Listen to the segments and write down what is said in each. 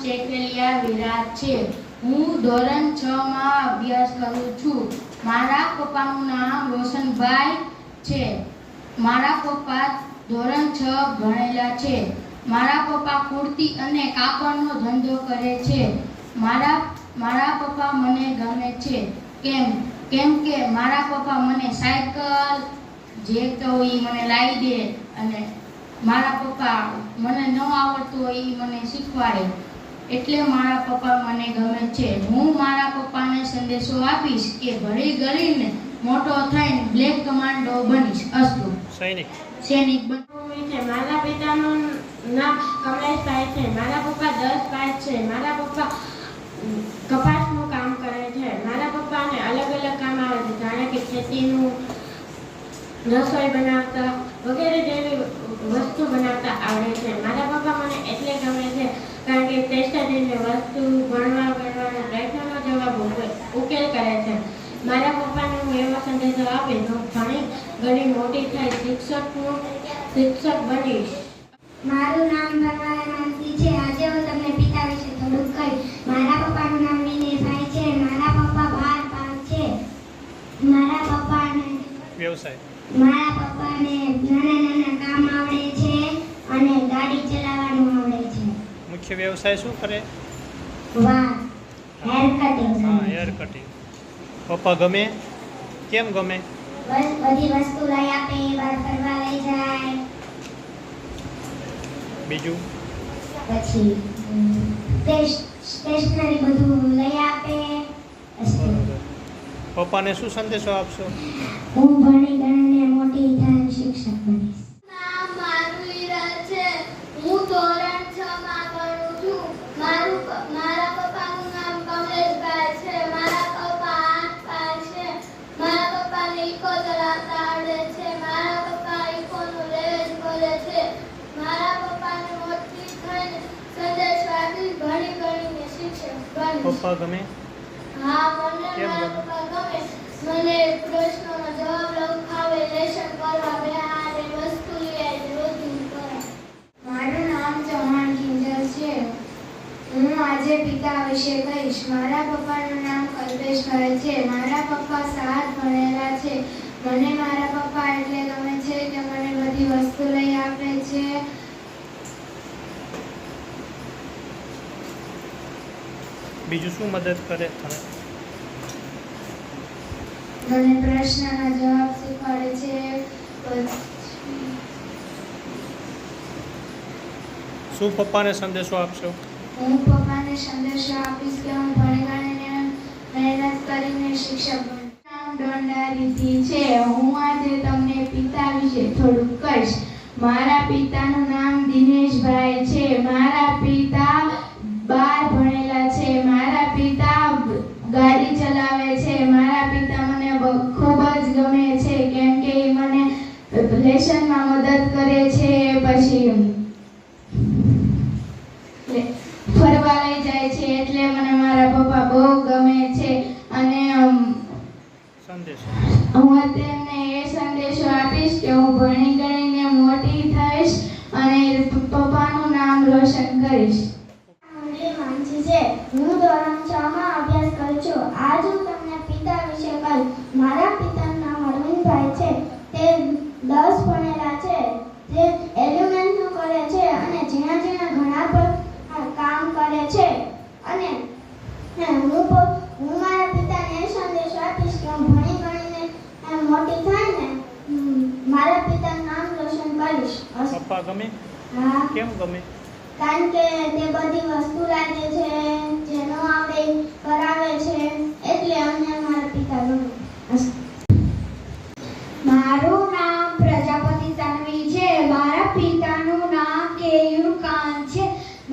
ટેકલિયા વિરાજ છે. હું ધોરણ 6 માં અભ્યાસ કરું છું. મારા પપ્પાનું નામ રોશનભાઈ છે. મારા પપ્પા ધોરણ 6 ભણેલા છે. મારા પપ્પા કુર્તી અને કાપડનો ધંધો કરે છે. મારા પપ્પા મને ગમે છે કેમ કે મારા પપ્પા મને સાયકલ જે તો એ મને લાવી દે અને મારા પપ્પા મને ન આવડતું હોય એ મને શીખવાડે, એટલે મારા પપ્પા મને ગમે છે. હું મારા પપ્પાને સંદેશો આપીશ કે ભણી ગણીને મોટો થઈને બ્લેક કમાન્ડો બનીશ. અસ્તુ. સૈનિક છે. મારા પિતાનું નામ કમલેશભાઈ છે. મારા પપ્પા 10 ભાઈ છે. મારા પપ્પા કપાસનું કામ કરે છે. મારા પપ્પાને અલગ અલગ કામ આવે છે, જાણે કે ખેતીનું, રસોઈ બનાવતા વગેરે જેવી વસ્તુ બનાવતા આવડે છે. મારા પપ્પા મને એટલે ગમે છે કારણ કે ટેસ્ટની વસ્તુ ભણવાના પ્રશ્નોનો જવાબ ઉકેલ કરે છે. મારા પપ્પાને હું એવો સંદેશો આપીશ, હું ભણી ઘણી મોટી થાય શિક્ષક બનીશ. મારું નામ ભરવાલા માનસી છે. આજે હું તમને પિતા વિશે થોડુંક કહીશ. મારા પપ્પાનું નામ વિનયભાઈ છે. મારા પપ્પા 12 પાસ છે. મારા પપ્પાને નાના કામ આવડે છે અને ગાડી ચલાવવાનું આવડે છે. મુખ્ય વ્યવસાય શું કરે? Hair cutting. પપ્પા ગમે? કેમ ગમે? બસ બધી વસ્તુ લઈ આપે, બહાર ફરવા લઈ જાય. બીજું? પછી સ્ટેશનરી બધું લઈ આપે. પપ્પાને શું સંદેશો આપશો? હું ભણી ગણીને મોટી થઈને શિક્ષક બનીશ. મારું વિરાજ છે. હું ધોરણ 6 માં ભણું છું. મારા પપ્પાનું નામ કમલેશભાઈ છે. મારા પપ્પા 8 પાસ છે. મારા પપ્પાને ઇકો ચલાવતા આવડે છે. મારા પપ્પા ઇકોનું રેજ કરે છે. મારા પપ્પાને મોટી થઈને સંદેશ આપીશ, ભણી ગણીને શિક્ષક બનીશ. પપ્પા ગમે? હા, મને મારા પપ્પા ગમે. મને પ્રશ્નોનો જવાબ લખાવે, લેસન કરવા બેહાડે, વસ્તુ લઈ આવે, બધું કરે. મારું નામ ચૌહાણ કિંજલ છે. હું આજે પિતા વિશે કહીશ. મારા પપ્પાનું નામ કલ્પેશભાઈ છે. મારા પપ્પા 7 ભણેલા છે. મને મારા પપ્પા એટલે ગમે છે કે મને બધી વસ્તુ લઈ આપે છે. બીજું શું મદદ કરે તમે? મને પ્રશ્નના જવાબ શીખવાડે છે. શું પપ્પાને સંદેશો આપશો? હું પપ્પાને સંદેશો આપીશ કે હું ભણી ગણીને મહેનત કરીને શિક્ષક બનીશ. નામ ડોંડારીથી છે. હું આજે તમને પિતા વિશે થોડુંક કહીશ. મારા પિતાનું નામ દિનેશભાઈ છે. મારા પિતા 12 ભણેલા છે. મારા પિતા ગાડી ચલાવે છે. મારા પિતા મને ખૂબ જ ગમે છે કેમ કે એ મને લેસનમાં મદદ કરે છે, પછી ફરવા લઈ જાય છે, એટલે મને મારા પપ્પા બહુ ગમે છે. અને હું તેમને એ સંદેશો આપીશ કે હું ભણી ગણીને મોટી થઈશ અને પપ્પાનું નામ રોશન કરીશ. હું ધોરણ 6 માં અભ્યાસ કરું છું. આજ હું તમને પિતા વિશે કહીશ. મારા પિતાનું નામ અરવિંદભાઈ છે. તે 10 ભણેલા છે. તે એલ્યુમિનિયમનું કરે છે અને ઝીણા ઘણા કામ કરે છે. અને હું મારા પિતાને એ સંદેશો આપીશ કે હું ભણી ગણીને મોટી થઈને મારા પિતાનું નામ રોશન કરીશ. પપ્પા ગમે? હા. કેમ ગમે? કારણ કે તે બધી વસ્તુ લાગે છે, જે ન આવડે કરાવે છે, એટલે અમને મારા પિતા ગમે. મારું નામ પ્રજાપતિ તન્વી છે. મારા પિતાનું નામ કેયુર કાન છે.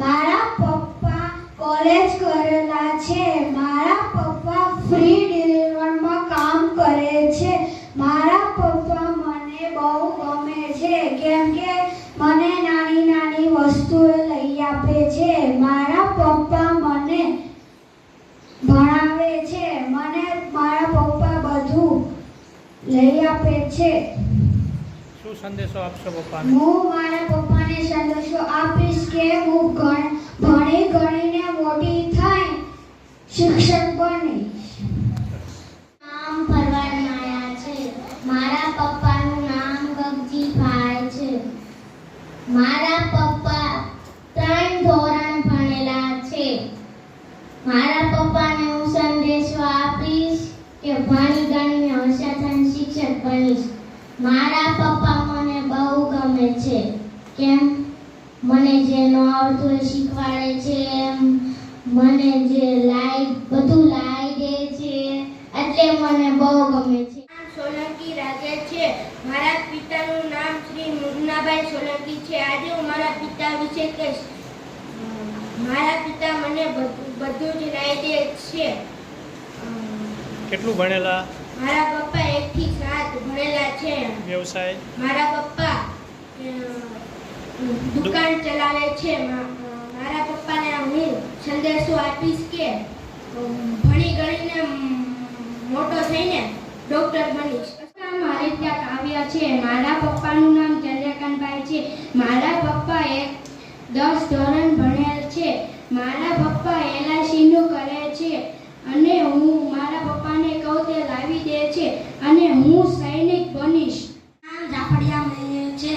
મારા પપ્પા કોલેજ કરેલા છે. મારા પપ્પા ફ્રી ડિલિવરીમાં કામ કરે છે. મારા પપ્પા મને બહુ ગમે છે કેમ કે મને નાની વસ્તુઓ લઈ આપે છે. મારા પપ્પા મને ભણાવે છે. મને મારા પપ્પા બધું લઈ આપે છે. શું સંદેશો આપશો પપ્પાને? હું મારા પપ્પાને સંદેશો આપીશ કે હું ભણી ગણીને શિક્ષક બનીશ. નામ પરવાન માયા છે. મારા પપ્પાનું નામ ગગજીભાઈ છે. મારા પપ્પા 3 ધોરણ ભણેલા છે. મારા પપ્પાને હું સંદેશો આપીશ કે ભણી ગણીને હોશિયાર થઈને શિક્ષક બનીશ. મારા પપ્પા મને બહુ ગમે છે. કેમ? મને જે ન આવડતું એ શીખવાડે છે. મને જે બધું લાવી દે છે, એટલે મને બહુ ગમે છે. સોલંકી રાજેશ છે. મારા પિતાનું નામ શ્રી મુન્નાભાઈ સોલંકી છે. આજે હું મારા પિતા વિશે કહીશ. મારા પિતા મને બધું જ લાવી દે છે. કેટલું ભણેલા? મારા પપ્પા 1 થી 7 ભણેલા છે. વ્યવસાય? મારા પપ્પા દુકાન ચલાવે છે. મારા પપ્પાને હું સંદેશો આપીશ કે ભણી ગણીને મોટો થઈને ડોક્ટર બનીશ. મારે ત્યાં કાવ્ય છે. મારા પપ્પાનું નામ ચંદ્રકાંતભાઈ છે. મારા પપ્પા 10 ધોરણ ભણેલ છે. મારા પપ્પા LIC નું કરે છે અને હું મારા પપ્પાને કહું તે લાવી દે છે અને હું સૈનિક બનીશ. નામ જાફડિયા મૈયા છે.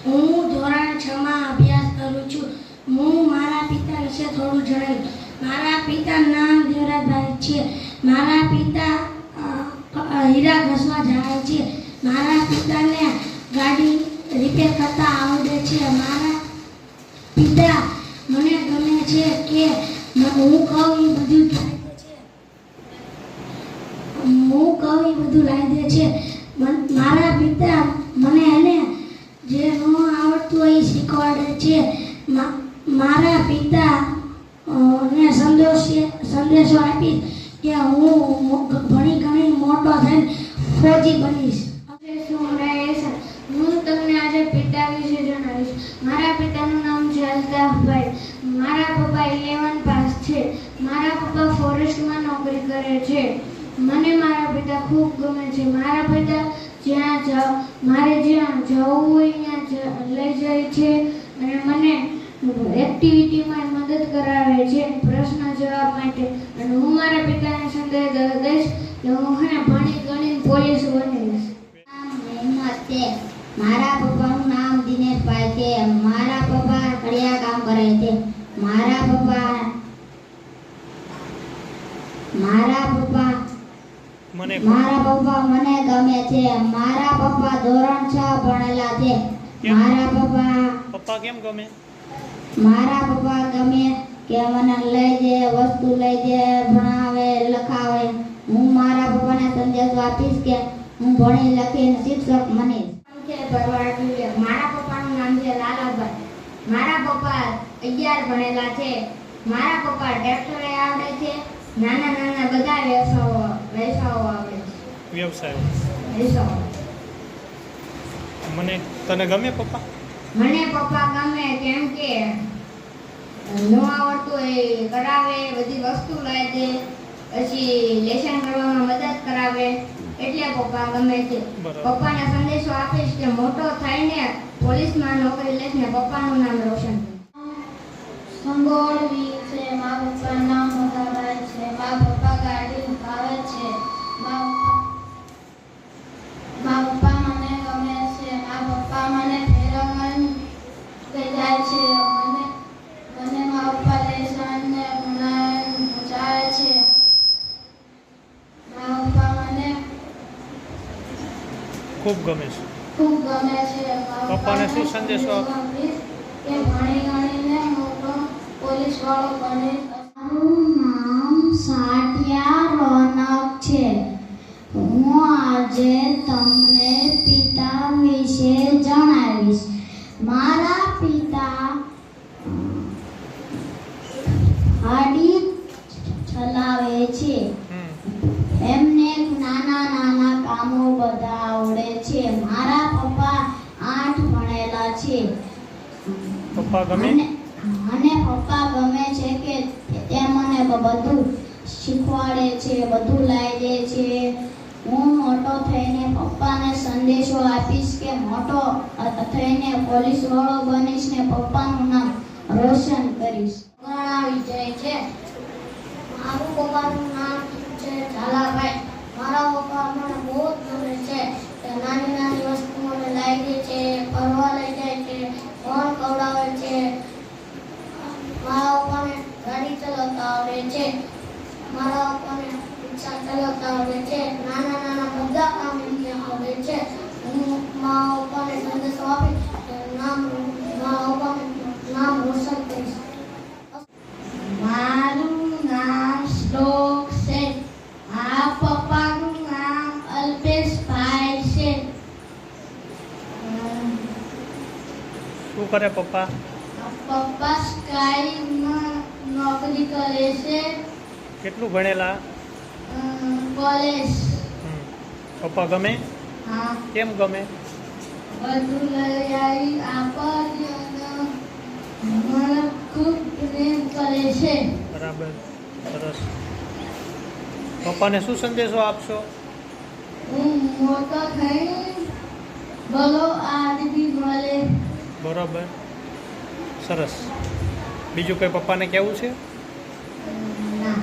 હું ધોરણ 6 માં અભ્યાસ કરું છું. હું મારા પિતા વિશે થોડું જણાવીશ. મારા પિતાનું નામ દેવરાજભાઈ છે. મારા પિતા હીરા ઘસવા જાય છે. મારા પિતાને ગાડી રિપેર કરતા આવડે છે. મારા પિતા મને ગમે છે કે હું કહું એ બધું લાવી દે છે. મારા પિતા મને એને જે ન આવડતું હોય એ શીખવાડે છે. મારા પિતા ને સંદેશો આપીશ કે હું ભણી ગણી મોટો થઈને ફૌજી બનીશ. હું તમને આજે પિતા વિશે જણાવીશ. મારા પિતાનું નામ છે અલ્તાફભાઈ. મારા પપ્પા 11 પાસ છે. મારા પપ્પા ફોરેસ્ટમાં નોકરી કરે છે. મને મારા પિતા ખૂબ ગમે છે. મારા પિતા મારે જ્યાં જવું હોય ત્યાં લઈ જાય છે અને મને એક્ટિવિટીમાં મદદ કરાવે છે, પ્રશ્ન જવાબ માટે. અને હું મારા પિતાને સંદેશ દઈશ કે હું ભણી ગણીને પોલીસ બનીશ. મહેમત છે. મારા પપ્પાનું નામ દિનેશભાઈ છે. મારા પપ્પા કડિયા કામ કરે છે. મારા પપ્પા મને મને ગમે છે. મારા પપ્પા ધોરણ 6 ભણેલા છે. કેમ? પપ્પા કેમ ગમે? મારા પપ્પા ગમે કે મને લઈ દે, વસ્તુ લઈ દે, ભણાવે, લખાવે. હું મારા પપ્પાને સંદેશો આપીશ કે હું ભણી લખીને શિક્ષક બનીશ. મારા પપ્પાનું નામ છે લાલાભાઈ. મારા પપ્પા 11 ભણેલા છે. મારા પપ્પા ટ્રેક્ટર આવડે છે. નાના બધા વ્યવસાયો આવડે છે. વ્યવસાય? તને ગમે પપ્પા? મને પપ્પા ગમે કેમ કે ન આવડતું એ કરાવે, બધી વસ્તુ લાવી દે, પછી લેસન કરવામાં મદદ કરાવે, એટલે પપ્પા ગમે છે. બરાબર. પપ્પાને સંદેશો આપીશ કે મોટો થઈને પોલીસમાં નોકરી લઈશ ને પપ્પાનું નામ રોશન સંગોળવી છે. મારા પપ્પાનું નામ મોટાભાઈ છે. મારા પપ્પા ગાડી મુકાવે છે. મારા પપ્પા મને ગમે છે. મારા પપ્પા મને ફેરવવા લઈ જાય છે. મને મારા પપ્પા લેસન ને પહોંચાડે છે. મારા પપ્પા મને ખૂબ ગમે છે. પપ્પાને શું સંદેશો આપીશ કે ભણી ગણીને મોટો પોલીસ વાળો બને. મારું નામ સાઠિયા રોનક છે. હું આજે તમને પિતા વિશે જણાવીશ. મારા પિતા ગાડી ચલાવે છે. એમને નાના કામો બધા આવડે છે. મારા પપ્પા 8 ભણેલા છે. પપ્પા ગમે? મને પપ્પા ગમે છે કે તે મને બધું શીખવાડે છે, બધું લાવી દે છે. હું મોટો થઈને પપ્પાને સંદેશો આપીશ કે મોટો થઈને પોલીસ વાળો બનીશ ને પપ્પાનું નામ રોશન કરીશ. વિજય છે. મારું પપ્પાનું નામ છે ઝાલાભાઈ. મારા પપ્પા મને બહુ જ ગમે છે. તે નાની નાની વસ્તુ મને લાવી દે છે, ફરવા લઈ જાય છે, ફોન કવડાવે છે. મારા પપ્પાને ગાડી ચલાવતા આવડે છે. મારા પપ્પાને રિક્ષા ચલાવતા આવડે છે. નાના નાના બધા કામ એમને આવડે છે. હું મારા પપ્પાને સંદેશો આપી મારા પપ્પાનું નામ રોશન કરીશ. મારું નામ શ્લોક છે. મારા પપ્પાનું નામ અલ્પેશભાઈ છે. શું કરે પપ્પા? પપ્પા સ્કાઈમાં નોકરી કરે છે. કેટલું ભણેલા? કોલેજ. પપ્પા ગમે? હા, કેમ ગમે? બધું લઈ આવી આપે અને મને ખૂબ પ્રેમ કરે છે. બરાબર, સરસ. પપ્પાને શું સંદેશો આપશો? હું મોટો થઈ ભલો આદમી મળે. બરાબર, સરસ. બીજું કંઈ પપ્પાને કહેવું છે? ના.